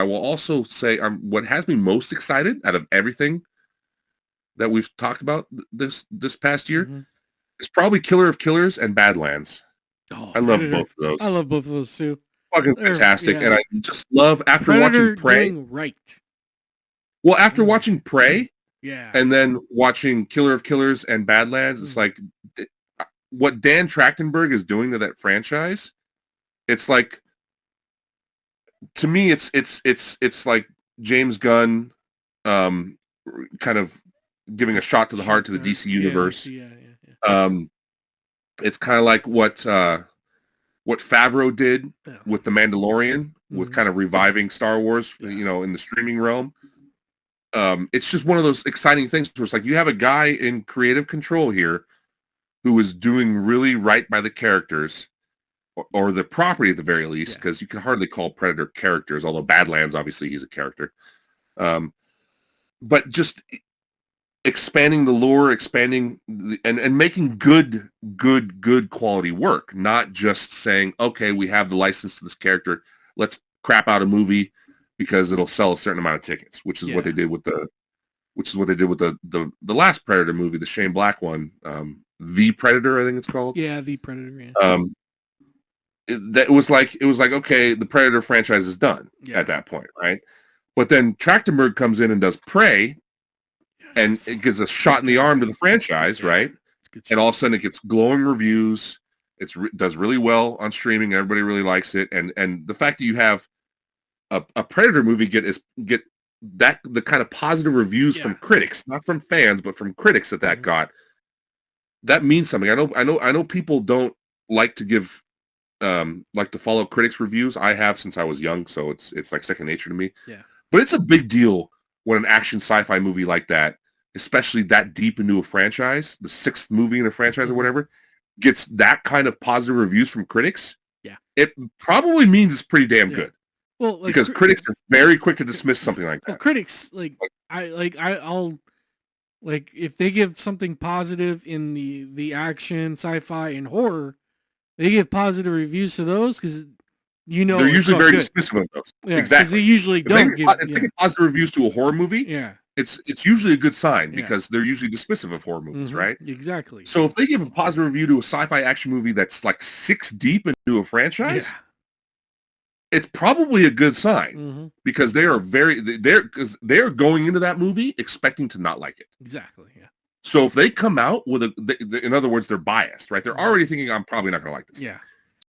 will also say what has me most excited out of everything that we've talked about this past year is probably Killer of Killers and Badlands. Oh, I love both of those. I love both of those too. Fucking fantastic. And I just love after watching Prey. Right. Well, after watching Prey, yeah, and then watching Killer of Killers and Badlands, it's like what Dan Trachtenberg is doing to that franchise. It's like, to me, it's like James Gunn, kind of giving a shot to the heart to the DC universe. It's kind of like what Favreau did with The Mandalorian, with kind of reviving Star Wars, in the streaming realm. It's just one of those exciting things where it's like you have a guy in creative control here who is doing really right by the characters or the property at the very least, because you can hardly call Predator characters, although Badlands, obviously he's a character. But just expanding the lore, and making good quality work, not just saying, okay, we have the license to this character, let's crap out a movie because it'll sell a certain amount of tickets, which is what they did with the last Predator movie, the Shane Black one, The Predator, I think it's called. Yeah, The Predator. Yeah. It was like, okay, the Predator franchise is done at that point, right? But then Trachtenberg comes in and does Prey, and it gives a shot in the arm to the franchise, right? And all of a sudden it gets glowing reviews. It does really well on streaming. Everybody really likes it. And the fact that you have a Predator movie get the kind of positive reviews from critics, not from fans, but from critics that got, that means something. I know people don't like to give like to follow critics' reviews. I have since I was young, so it's like second nature to me. Yeah. But it's a big deal when an action sci-fi movie like that, especially that deep into a franchise, the sixth movie in a franchise or whatever, gets that kind of positive reviews from critics. Yeah. It probably means it's pretty damn good. Well, because critics are very quick to dismiss something like that. Well, critics I'll if they give something positive in the action, sci-fi, and horror, they give positive reviews to those because they're usually very dismissive of those. Yeah, exactly. They usually don't if they give positive reviews to a horror movie, it's usually a good sign because they're usually dismissive of horror movies, right? Exactly. So if they give a positive review to a sci-fi action movie that's like 6 deep into a franchise, it's probably a good sign because they are they're going into that movie expecting to not like it. Exactly. Yeah. So if they come out with in other words, they're biased, right? They're already thinking, I'm probably not going to like this. Yeah.